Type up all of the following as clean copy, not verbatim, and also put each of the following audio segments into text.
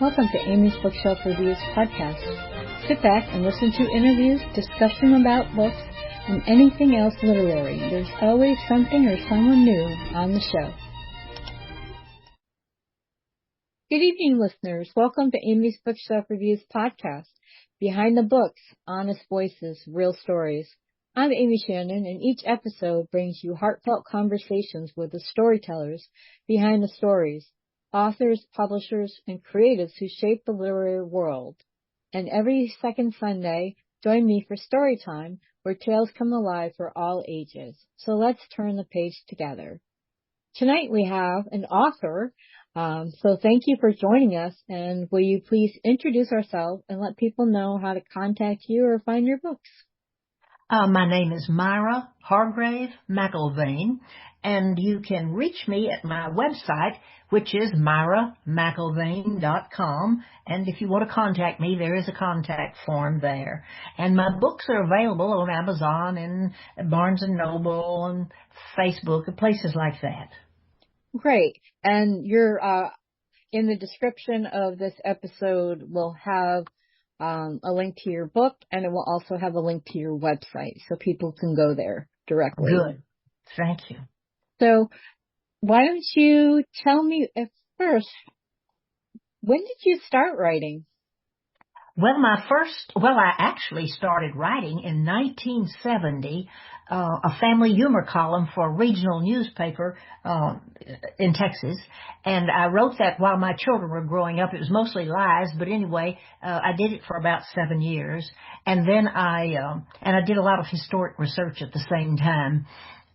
Welcome to Amy's Bookshelf Reviews podcast. Sit back and listen to interviews, discussion about books, and anything else literary. There's always something or someone new on the show. Good evening, listeners. Welcome to Amy's Bookshelf Reviews podcast. Behind the books, honest voices, real stories. I'm Amy Shannon, and each episode brings you heartfelt conversations with the storytellers behind the stories, authors, publishers, and creatives who shape the literary world. And every second Sunday, join me for story time, where tales come alive for all ages. So let's turn the page together. Tonight we have an author, so thank you for joining us, and will you please introduce yourself and let people know how to contact you or find your books? My name is Myra Hargrove Mcllvain, and you can reach me at my website, which is myramcllvain.com. And if you want to contact me, there is a contact form there. And my books are available on Amazon and Barnes & Noble and Facebook and places like that. Great. And you're in the description of this episode, we'll have a link to your book, and it will also have a link to your website, so people can go there directly. Good. Thank you. So why don't you tell me at first, when did you start writing? Well, I actually started writing in 1970, a family humor column for a regional newspaper in Texas. And I wrote that while my children were growing up. It was mostly lies, but anyway, I did it for about 7 years. And then I did a lot of historic research at the same time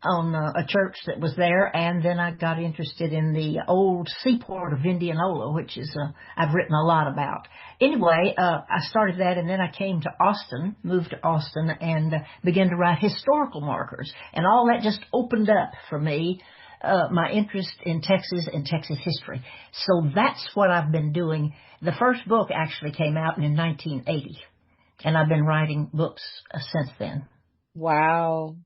on a church that was there, and then I got interested in the old seaport of Indianola, which is I've written a lot about. Anyway, I started that, and then I came to Austin, moved to Austin, and began to write historical markers, and all that just opened up for me my interest in Texas and Texas history. So that's what I've been doing. The first book actually came out in 1980, and I've been writing books since then. Wow.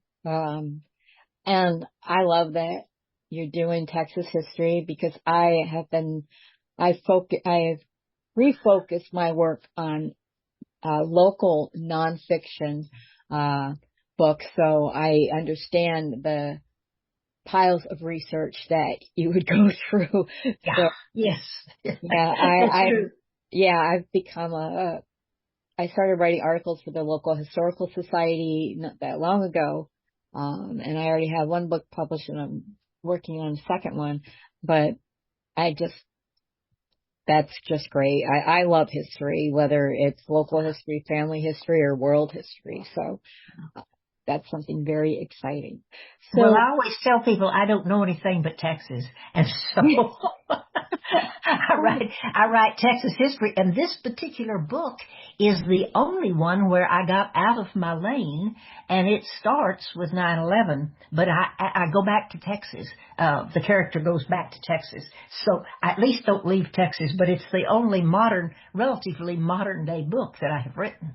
And I love that you're doing Texas history, because I've refocused my work on local nonfiction books, so I understand the piles of research that you would go through. Yeah. So, yes. I've become I started writing articles for the local historical society not that long ago. And I already have one book published, and I'm working on a second one, but that's just great. I love history, whether it's local history, family history, or world history. So that's something very exciting. So, well, I always tell people I don't know anything but Texas, and so I write Texas history, and this particular book is the only one where I got out of my lane, and it starts with 9/11, but I go back to Texas. The character goes back to Texas, so I at least don't leave Texas, but it's the only relatively modern day book that I have written.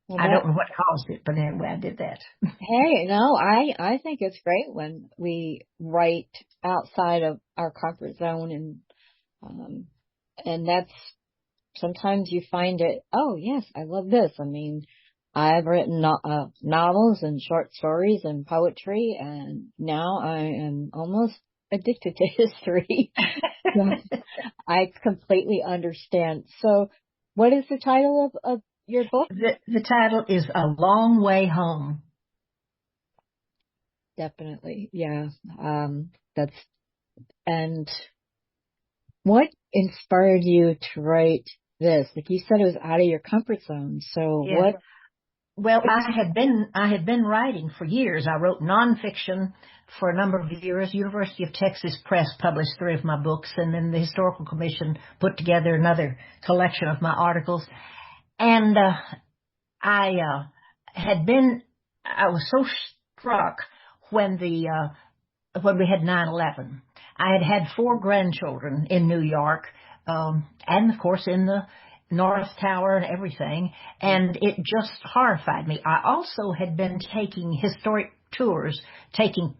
Well, I don't know what caused it, but anyway, I did that. Hey, no, I think it's great when we write outside of our comfort zone, and that's, sometimes you find it, oh yes, I love this. I mean, I've written novels and short stories and poetry, and now I am almost addicted to history. So I completely understand. So what is the title of your book? The title is A Long Way Home. Definitely, yeah. And what inspired you to write this? Like you said, it was out of your comfort zone. So yeah. what? Well, I had been writing for years. I wrote nonfiction for a number of years. University of Texas Press published 3 of my books, and then the Historical Commission put together another collection of my articles. And I was so struck when we had 9/11. I had 4 grandchildren in New York, and of course in the North Tower and everything, and it just horrified me. I also had been taking historic tours, taking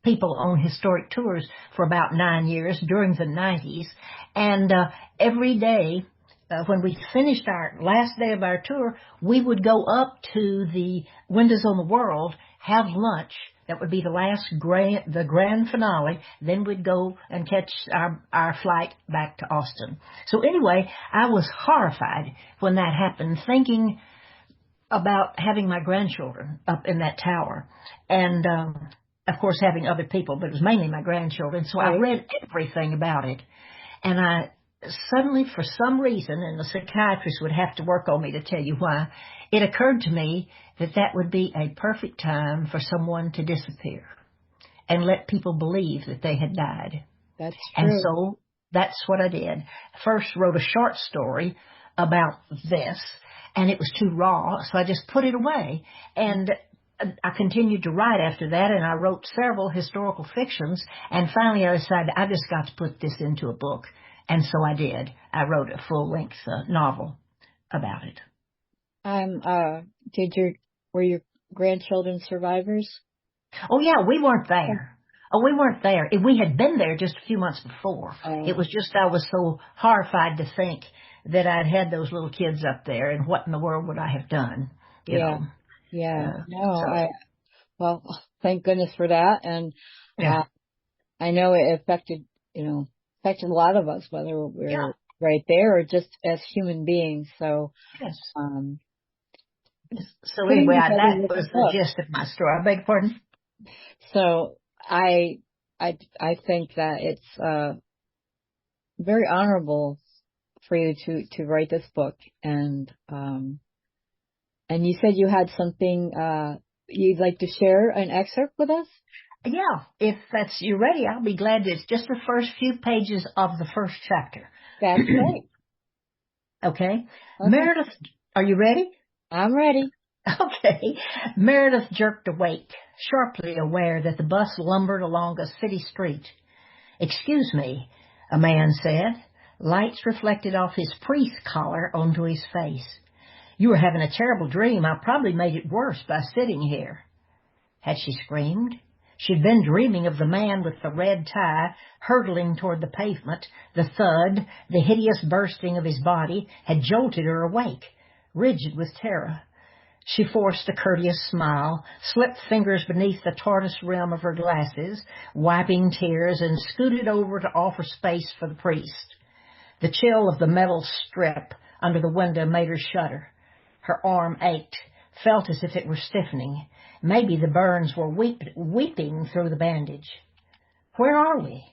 people on historic tours for about 9 years during the 90s, and every day, when we finished our last day of our tour, we would go up to the Windows on the World, have lunch. That would be the grand finale. Then we'd go and catch our flight back to Austin. So anyway, I was horrified when that happened, thinking about having my grandchildren up in that tower. And, of course, having other people, but it was mainly my grandchildren. So I read everything about it. And I suddenly, for some reason, and the psychiatrist would have to work on me to tell you why, it occurred to me that that would be a perfect time for someone to disappear and let people believe that they had died. That's true. And so that's what I did. First wrote a short story about this, and it was too raw, so I just put it away. And I continued to write after that, and I wrote several historical fictions, and finally I decided I just got to put this into a book. And so I did. I wrote a full-length novel about it. Were your grandchildren survivors? Oh, yeah, we weren't there. We weren't there. We had been there just a few months before. It was just I was so horrified to think that I'd had those little kids up there, and what in the world would I have done? You know? Yeah. Well, thank goodness for that. And I know it affected a lot of us, whether we're right there or just as human beings. So, yes. So Putting anyway, together that with was the the book. gist of my story. I beg your pardon? So I think that it's very honorable for you to write this book, and you said you had something you'd like to share, an excerpt with us? Yeah, if you're ready, I'll be glad to. It's just the first few pages of the first chapter. That's great. Okay. Meredith, are you ready? I'm ready. Okay. Meredith jerked awake, sharply aware that the bus lumbered along a city street. "Excuse me," a man said. Lights reflected off his priest collar onto his face. "You were having a terrible dream. I probably made it worse by sitting here." Had she screamed? She'd been dreaming of the man with the red tie hurtling toward the pavement. The thud, the hideous bursting of his body, had jolted her awake, rigid with terror. She forced a courteous smile, slipped fingers beneath the tortoise rim of her glasses, wiping tears, and scooted over to offer space for the priest. The chill of the metal strip under the window made her shudder. Her arm ached, felt as if it were stiffening. Maybe the burns were weeping through the bandage. Where are we?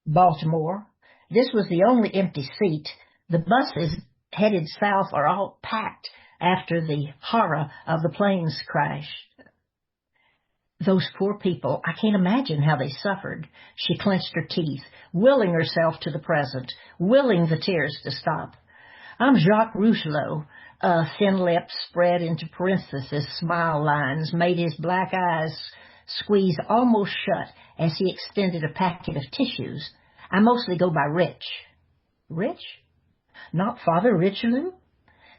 Baltimore. This was the only empty seat. The buses headed south are all packed after the horror of the planes crash. Those poor people, I can't imagine how they suffered. She clenched her teeth, willing herself to the present, willing the tears to stop. "I'm Jacques Rousselot." A thin lip spread into parenthesis smile lines made his black eyes squeeze almost shut as he extended a packet of tissues. "I mostly go by Rich." Rich? Not Father Richelieu?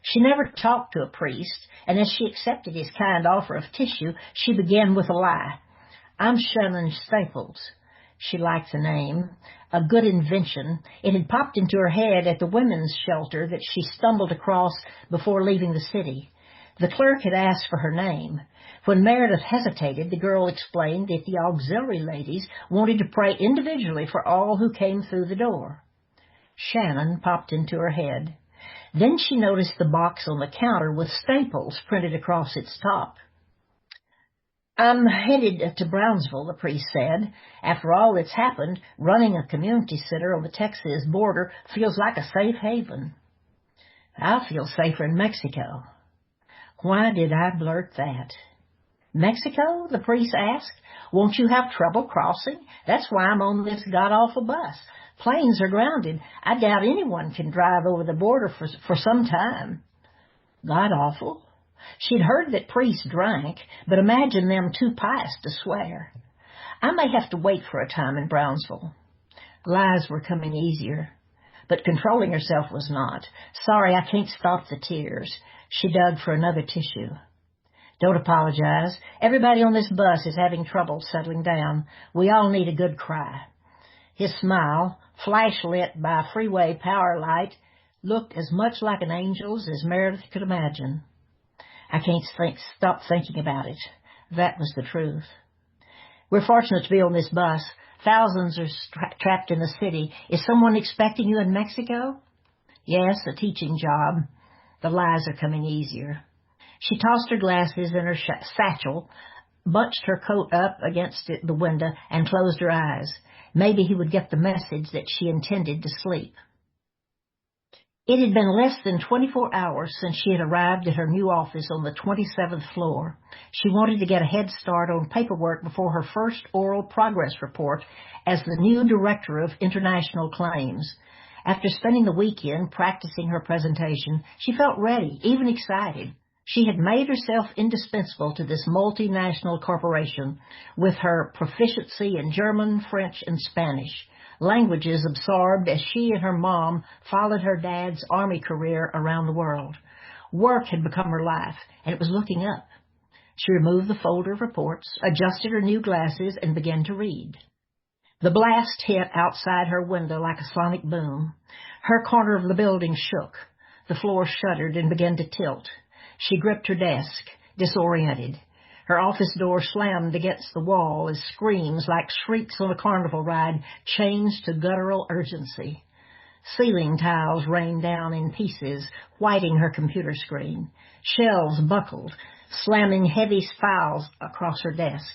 She never talked to a priest, and as she accepted his kind offer of tissue, she began with a lie. "I'm Shannon Staples." She liked the name. A good invention. It had popped into her head at the women's shelter that she stumbled across before leaving the city. The clerk had asked for her name. When Meredith hesitated, the girl explained that the auxiliary ladies wanted to pray individually for all who came through the door. Shannon popped into her head. Then she noticed the box on the counter with Staples printed across its top. "I'm headed to Brownsville," the priest said. "After all that's happened, running a community center on the Texas border feels like a safe haven." "I feel safer in Mexico." Why did I blurt that? "Mexico?" the priest asked. "Won't you have trouble crossing? That's why I'm on this god-awful bus. Planes are grounded. I doubt anyone can drive over the border for some time." God-awful? She'd heard that priests drank, but imagine them too pious to swear. "I may have to wait for a time in Brownsville." Lies were coming easier, but controlling herself was not. "Sorry, I can't stop the tears." She dug for another tissue. "Don't apologize. Everybody on this bus is having trouble settling down. We all need a good cry." His smile, flashlit by a freeway power light, looked as much like an angel's as Meredith could imagine. I can't stop thinking about it. That was the truth. We're fortunate to be on this bus. Thousands are trapped in the city. Is someone expecting you in Mexico? Yes, a teaching job. The lies are coming easier. She tossed her glasses in her satchel, bunched her coat up against the window, and closed her eyes. Maybe he would get the message that she intended to sleep. It had been less than 24 hours since she had arrived at her new office on the 27th floor. She wanted to get a head start on paperwork before her first oral progress report as the new Director of International Claims. After spending the weekend practicing her presentation, she felt ready, even excited. She had made herself indispensable to this multinational corporation with her proficiency in German, French, and Spanish, languages absorbed as she and her mom followed her dad's army career around the world. Work had become her life, and it was looking up. She removed the folder of reports, adjusted her new glasses, and began to read. The blast hit outside her window like a sonic boom. Her corner of the building shook. The floor shuddered and began to tilt. She gripped her desk, disoriented. Her office door slammed against the wall as screams like shrieks on a carnival ride changed to guttural urgency. Ceiling tiles rained down in pieces, whiting her computer screen. Shelves buckled, slamming heavy files across her desk.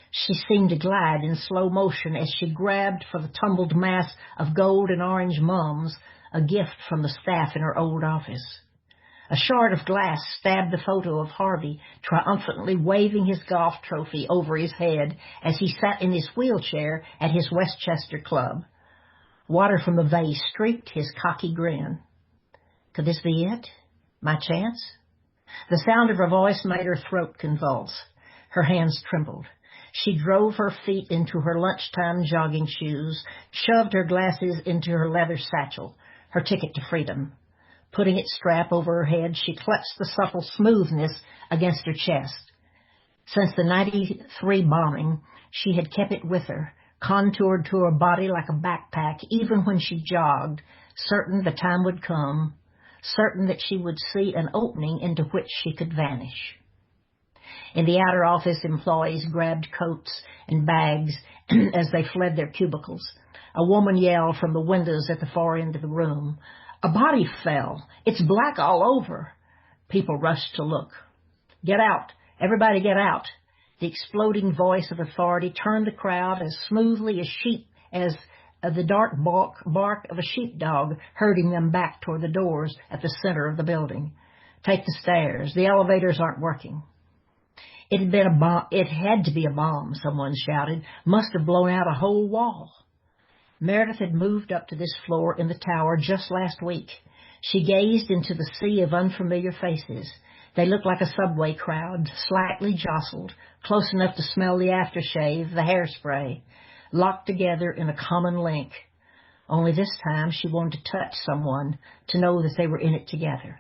She seemed to glide in slow motion as she grabbed for the tumbled mass of gold and orange mums, a gift from the staff in her old office. A shard of glass stabbed the photo of Harvey, triumphantly waving his golf trophy over his head as he sat in his wheelchair at his Westchester club. Water from the vase streaked his cocky grin. Could this be it? My chance? The sound of her voice made her throat convulse. Her hands trembled. She drove her feet into her lunchtime jogging shoes, shoved her glasses into her leather satchel, her ticket to freedom. Putting its strap over her head, she clutched the supple smoothness against her chest. Since the 93 bombing, she had kept it with her, contoured to her body like a backpack, even when she jogged, certain the time would come, certain that she would see an opening into which she could vanish. In the outer office, employees grabbed coats and bags as they fled their cubicles. A woman yelled from the windows at the far end of the room, "A body fell. It's black all over." People rushed to look. "Get out. Everybody get out." The exploding voice of authority turned the crowd as smoothly as the dark bark of a sheepdog, herding them back toward the doors at the center of the building. "Take the stairs. The elevators aren't working." It had to be a bomb, someone shouted. Must have blown out a whole wall. Meredith had moved up to this floor in the tower just last week. She gazed into the sea of unfamiliar faces. They looked like a subway crowd, slightly jostled, close enough to smell the aftershave, the hairspray, locked together in a common link. Only this time she wanted to touch someone, to know that they were in it together.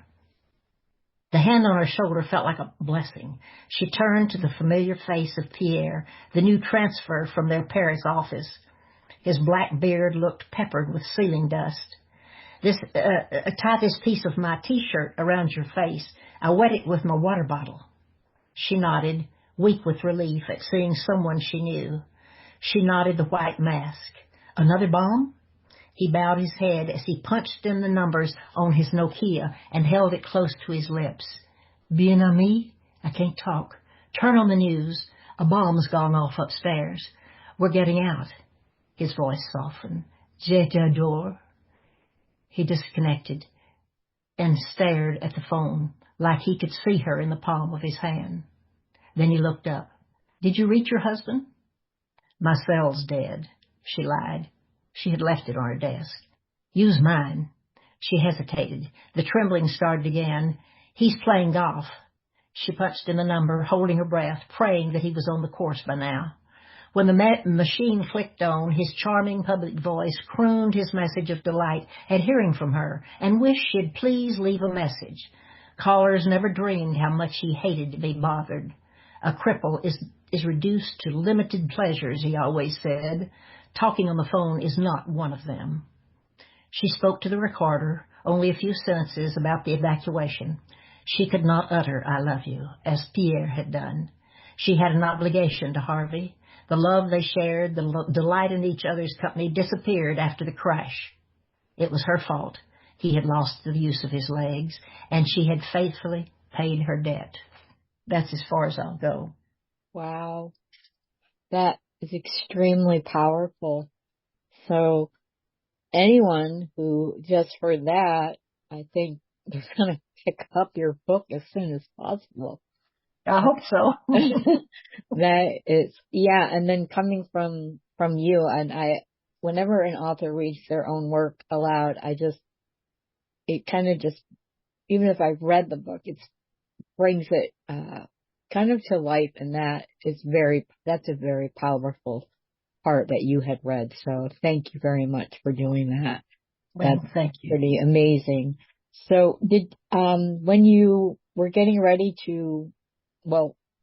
The hand on her shoulder felt like a blessing. She turned to the familiar face of Pierre, the new transfer from their Paris office. His black beard looked peppered with ceiling dust. Tie this piece of my T-shirt around your face. I wet it with my water bottle." She nodded, weak with relief at seeing someone she knew. She nodded the white mask. "Another bomb?" He bowed his head as he punched in the numbers on his Nokia and held it close to his lips. "Bien ami? I can't talk. Turn on the news. A bomb's gone off upstairs. We're getting out." His voice softened. "Je t'adore." He disconnected and stared at the phone like he could see her in the palm of his hand. Then he looked up. "Did you reach your husband?" "My cell's dead," she lied. She had left it on her desk. "Use mine." She hesitated. The trembling started again. "He's playing golf." She punched in the number, holding her breath, praying that he was on the course by now. When the machine clicked on, his charming public voice crooned his message of delight at hearing from her and wished she'd please leave a message. Callers never dreamed how much he hated to be bothered. A cripple is reduced to limited pleasures, he always said. talking on the phone is not one of them. She spoke to the recorder only a few sentences about the evacuation. She could not utter, "I love you," as Pierre had done. She had an obligation to Harvey. The love they shared, the delight in each other's company disappeared after the crash. It was her fault. He had lost the use of his legs, and she had faithfully paid her debt. That's as far as I'll go. Wow. That is extremely powerful. So anyone who just heard that, I think they're going to pick up your book as soon as possible. I hope so. That is, yeah. And then coming from you, and whenever an author reads their own work aloud, it kind of just, even if I've read the book, it brings it, kind of to life. And that's a very powerful part that you had read. So thank you very much for doing that. Well, That's thank you. pretty amazing. So when you were getting ready to,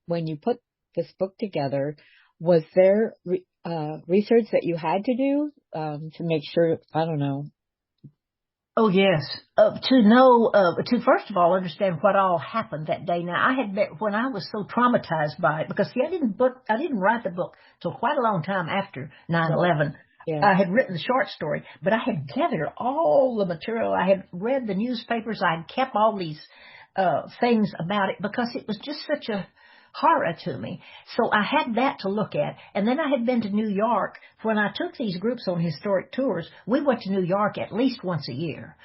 when you put this book together, was there research that you had to do to make sure, I don't know. Oh, yes. To first of all understand what all happened that day. Now, when I was so traumatized by it, because see, I didn't write the book till quite a long time after 9/11. Yeah. I had written the short story, but I had gathered all the material. I had read the newspapers. I had kept all these things about it because it was just such a horror to me. So I had that to look at. And then I had been to New York. When I took these groups on historic tours, we went to New York at least once a year.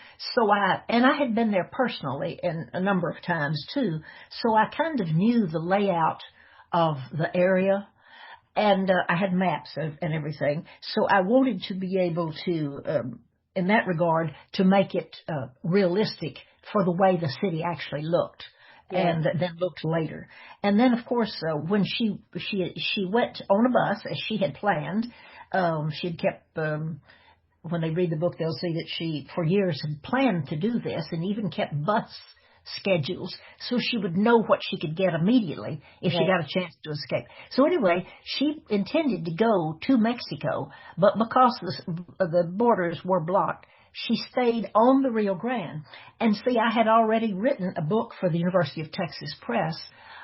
And I had been there personally a number of times too. So I kind of knew the layout of the area. And I had maps and everything. So I wanted to be able to, in that regard, to make it realistic for the way the city actually looked. Yeah. And then looked later. And then, of course, when she went on a bus as she had planned, she'd kept, when they read the book, they'll see that she, for years, had planned to do this and even kept bus schedules so she would know what she could get immediately if she got a chance to escape. So anyway, she intended to go to Mexico, but because the borders were blocked, she stayed on the Rio Grande. And see, I had already written a book for the University of Texas Press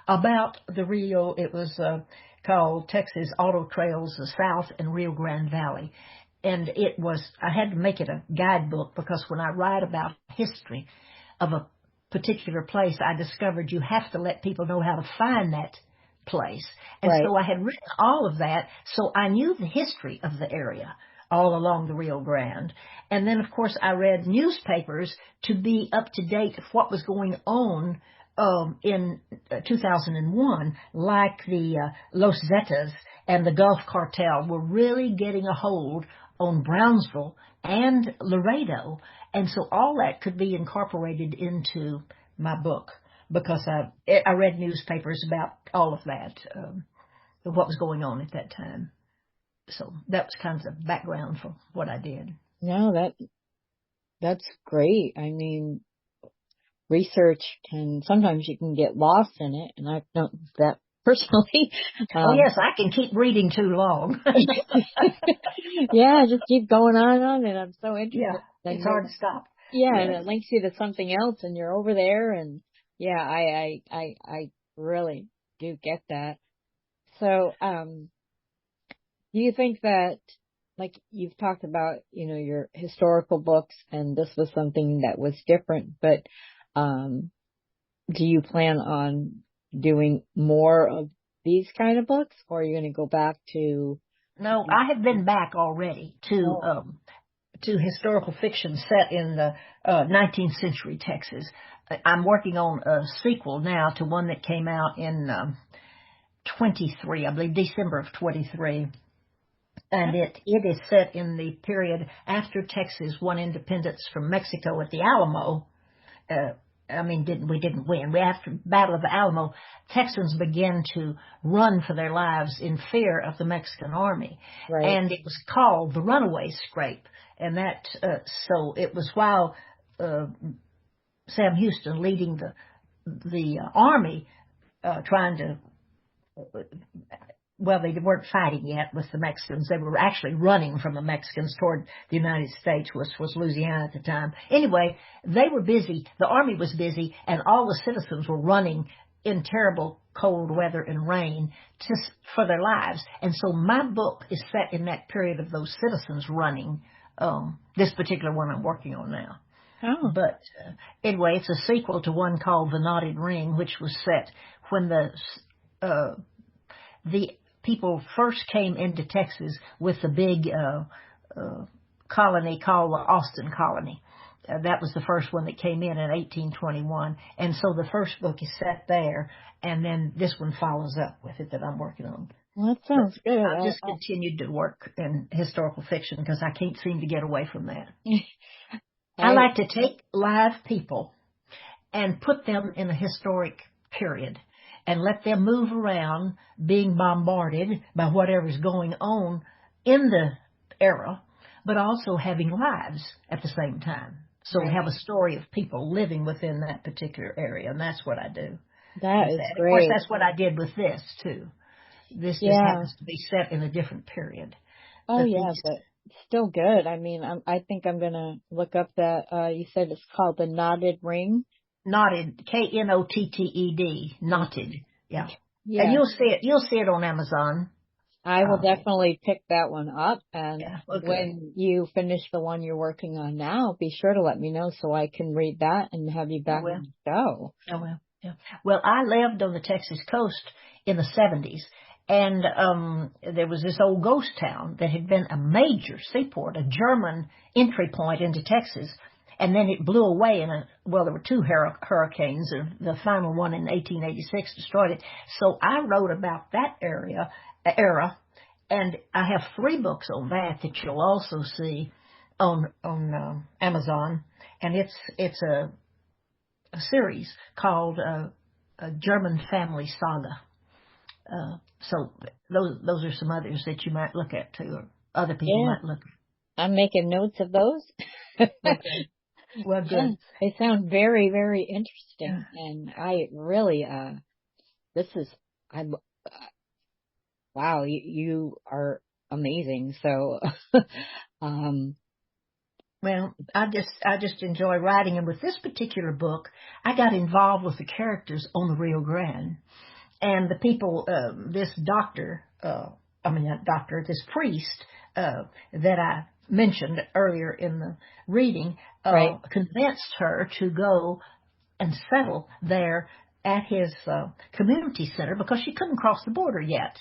about the Rio. It was called Texas Auto Trails, the South and Rio Grande Valley. And I had to make it a guidebook because when I write about history of a particular place, I discovered you have to let people know how to find that place. And so I had written all of that, so I knew the history of the area all along the Rio Grande. And then, of course, I read newspapers to be up to date of what was going on in 2001, like the Los Zetas and the Gulf Cartel were really getting a hold on Brownsville and Laredo. And so all that could be incorporated into my book because I read newspapers about all of that, what was going on at that time. So that was kind of the background for what I did. No, that's great. I mean, research sometimes you can get lost in it, and I've known that personally. Oh yes, I can keep reading too long. Yeah, just keep going on, and I'm so interested. Yeah, it's hard to stop. Yeah, and it links you to something else, and you're over there, and yeah, I really do get that. So, do you think that, like you've talked about, your historical books, and this was something that was different, but do you plan on doing more of these kind of books, or are you going to go back to? No, I have been back already to historical fiction set in the 19th century Texas. I'm working on a sequel now to one that came out in 23, I believe, December of 23. And it is set in the period after Texas won independence from Mexico at the Alamo. We didn't win. After the Battle of the Alamo, Texans began to run for their lives in fear of the Mexican army. Right. And it was called the Runaway Scrape. And that, so it was while Sam Houston leading the army, trying to well, they weren't fighting yet with the Mexicans. They were actually running from the Mexicans toward the United States, which was Louisiana at the time. Anyway, they were busy. The army was busy, and all the citizens were running in terrible cold weather and rain just for their lives. And so my book is set in that period of those citizens running, this particular one I'm working on now. Oh. But anyway, it's a sequel to one called The Knotted Ring, which was set when the people first came into Texas with the big colony called the Austin Colony. That was the first one that came in 1821. And so the first book is set there, and then this one follows up with it that I'm working on. Well, that sounds good. I've just continued to work in historical fiction because I can't seem to get away from that. I like to take live people and put them in a historic period and let them move around being bombarded by whatever's going on in the era, but also having lives at the same time. So we have a story of people living within that particular area, and that's what I do. That is great. Of course, that's what I did with this, too. This just happens to be set in a different period. Oh, but still good. I mean, I think I'm going to look up that, you said it's called The Knotted Ring? Knotted, Knotted, Knotted, yeah. Yeah. And you'll see it on Amazon. I will definitely pick that one up, and okay. when you finish the one you're working on now, be sure to let me know so I can read that and have you back on the show. Oh, well, yeah. Well, I lived on the Texas coast in the 70s, and there was this old ghost town that had been a major seaport, a German entry point into Texas, and then it blew away there were two hurricanes, and the final one in 1886 destroyed it. So I wrote about that era, and I have 3 books on that you'll also see on Amazon, and it's a series called a German Family Saga. So those are some others that you might look at too, or other people might look at. I'm making notes of those. Okay. Well, good. They sound very, very interesting, and I really, wow, you are amazing. So, well, I just enjoy writing, and with this particular book, I got involved with the characters on the Rio Grande, and the people. This this priest that I mentioned earlier in the reading, convinced her to go and settle there at his community center because she couldn't cross the border yet.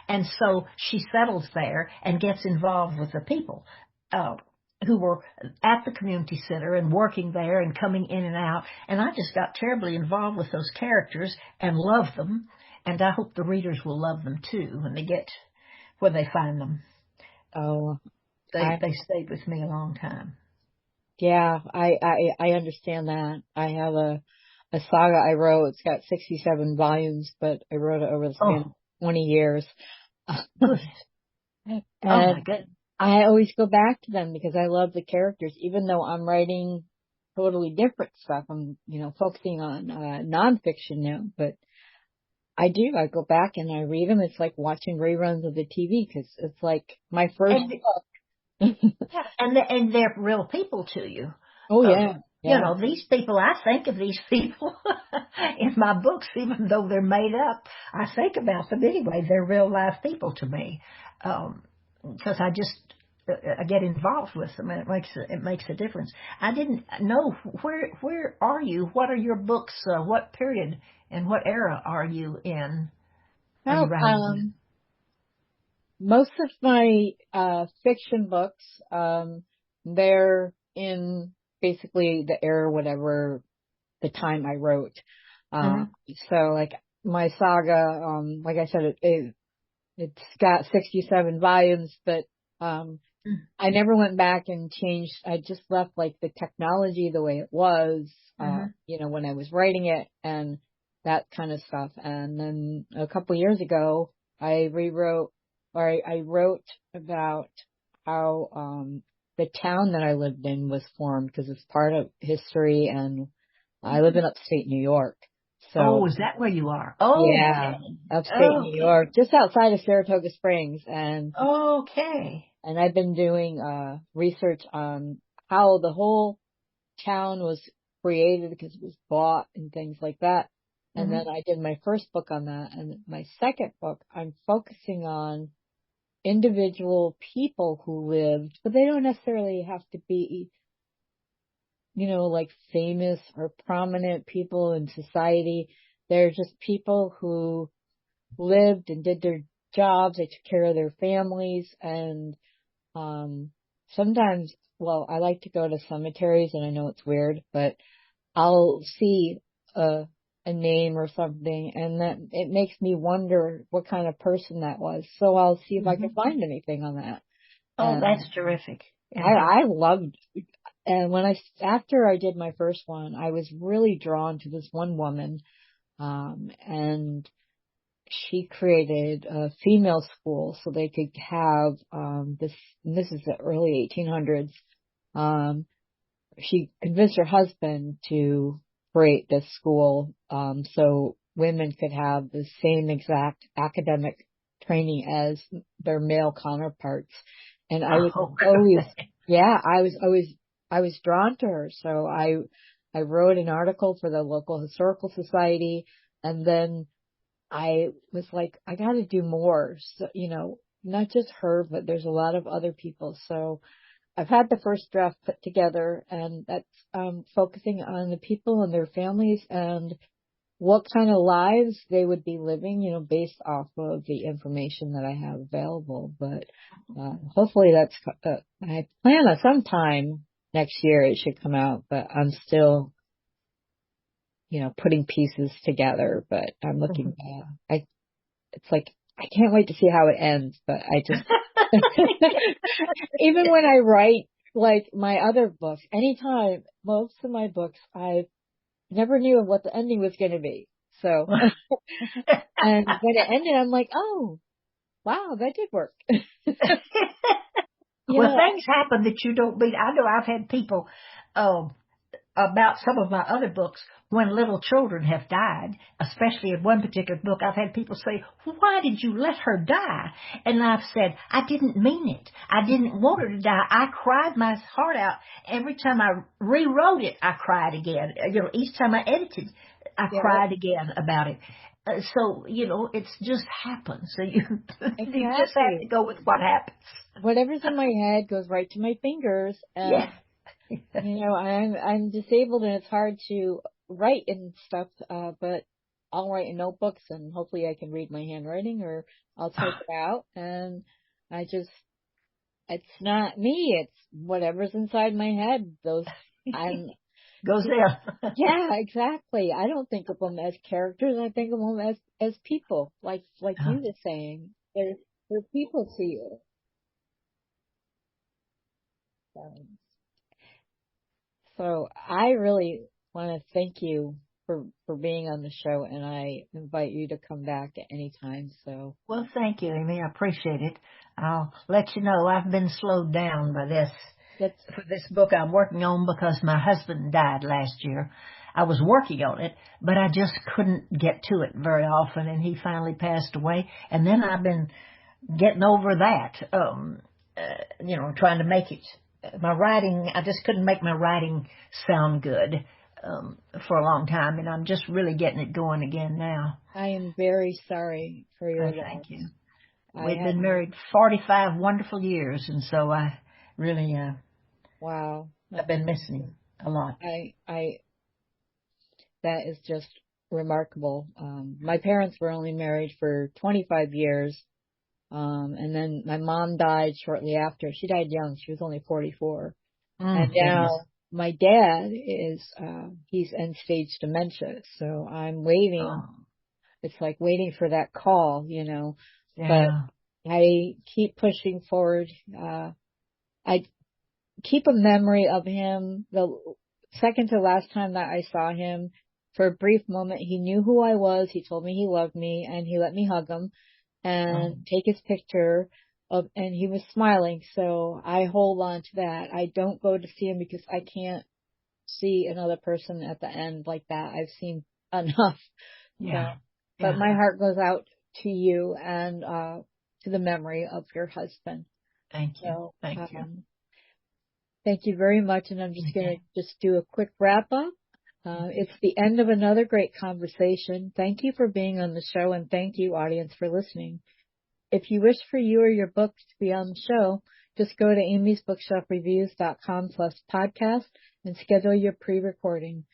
And so she settles there and gets involved with the people who were at the community center and working there and coming in and out. And I just got terribly involved with those characters and loved them. And I hope the readers will love them too when they find them. Oh, they stayed with me a long time. Yeah, I understand that. I have a saga I wrote. It's got 67 volumes, but I wrote it over the span of 20 years. And my goodness. I always go back to them because I love the characters, even though I'm writing totally different stuff. I'm, focusing on nonfiction now, but I go back and I read them. It's like watching reruns of the TV because it's like my first book. And they're real people to you. Oh, yeah. These people, I think of these people in my books, even though they're made up. I think about them anyway. They're real life people to me. Because I get involved with them, and it makes a difference. I didn't know where are you? What are your books? What period and what era are you in? Most of my fiction books, they're in basically the era, whatever the time I wrote. So like my saga, like I said, it's got 67 volumes, but I never went back and changed. I just left like the technology the way it was, when I was writing it and that kind of stuff. And then a couple years ago, I wrote about how the town that I lived in was formed because it's part of history, and I live in upstate New York. Oh, So is that where you are? Okay. yeah, upstate New Okay. York, just outside of Saratoga Springs, and Okay. I've been doing research on how the whole town was created because it was bought and things like that. And Hmm. then I did my first book on that, and my second book I'm focusing on individual people who lived, but they don't necessarily have to be, like famous or prominent people in society. They're just people who lived and did their jobs. They took care of their families, and sometimes, well, I like to go to cemeteries, and I know it's weird, but I'll see a name or something, and that it makes me wonder what kind of person that was. So I'll see if I can Hmm. find anything on that. Oh, And that's terrific. Yeah. I loved, and after I did my first one, I was really drawn to this one woman, and she created a female school so they could have, and this is the early 1800s. Um, she convinced her husband to create this school, so women could have the same exact academic training as their male counterparts. And I was Oh, always, yeah, I was drawn to her. So I wrote an article for the local historical society, and then I was like, I got to do more. So, not just her, but there's a lot of other people. So I've had the first draft put together, and that's focusing on the people and their families and what kind of lives they would be living, based off of the information that I have available. But hopefully I plan on sometime next year it should come out, but I'm still, putting pieces together. But I'm looking, it's like, I can't wait to see how it ends, but I just, even when I write like my other books, anytime, most of my books, I never knew what the ending was going to be. So, and when it ended, I'm like, oh, wow, that did work. Well, Yeah, things happen that you don't mean. I know I've had people, um, about some of my other books when little children have died, especially in one particular book. I've had people say, why did you let her die? And I've said, I didn't mean it. I didn't want her to die. I cried my heart out. Every time I rewrote it, I cried again. Each time I edited, I yeah, cried again about it. So, it's just happens. So you, you just have to exactly. go with what happens. Whatever's in my head goes right to my fingers, and Yeah. I'm disabled and it's hard to write and stuff, but I'll write in notebooks and hopefully I can read my handwriting or I'll type it out, and I just, it's not me, it's whatever's inside my head. I'm, Goes there. yeah, exactly. I don't think of them as characters. I think of them as people, like you were saying. They're people to you. So I really want to thank you for being on the show, and I invite you to come back at any time. So Well, thank you, Amy. I appreciate it. I'll let you know I've been slowed down by this that's, for this book I'm working on because my husband died last year. I was working on it, but I just couldn't get to it very often, and he finally passed away. And then I've been getting over that, trying to make it. My writing, I just couldn't make my writing sound good for a long time, and I'm just really getting it going again now. I am very sorry for your loss. Thank you. I We've have, been married 45 wonderful years, and so I really, wow, I've been missing him a lot. I that is just remarkable. My parents were only married for 25 years. And then my mom died shortly after. She died young. She was only 44. And Goodness. now my dad he's end stage dementia. So I'm waiting. Oh, It's like waiting for that call, but yeah. I keep pushing forward. I keep a memory of him. The second to last time that I saw him, for a brief moment, he knew who I was. He told me he loved me and he let me hug him Oh, and take his picture and he was smiling. So I hold on to that. I don't go to see him because I can't see another person at the end like that. I've seen enough. Yeah. So, but my heart goes out to you and to the memory of your husband. Thank you. So, Thank you. Thank you very much. And I'm just going to just do a quick wrap up. It's the end of another great conversation. Thank you for being on the show, and thank you, audience, for listening. If you wish for you or your books to be on the show, just go to amysbookshelfreviews.com/podcast and schedule your pre-recording.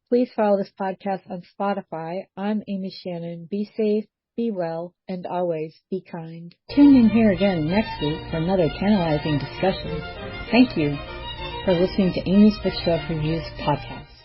Please follow this podcast on Spotify. I'm Amy Shannon. Be safe, be well, and always be kind. Tune in here again next week for another tantalizing discussion. Thank you for listening to Amy's Bookshelf Reviews podcast.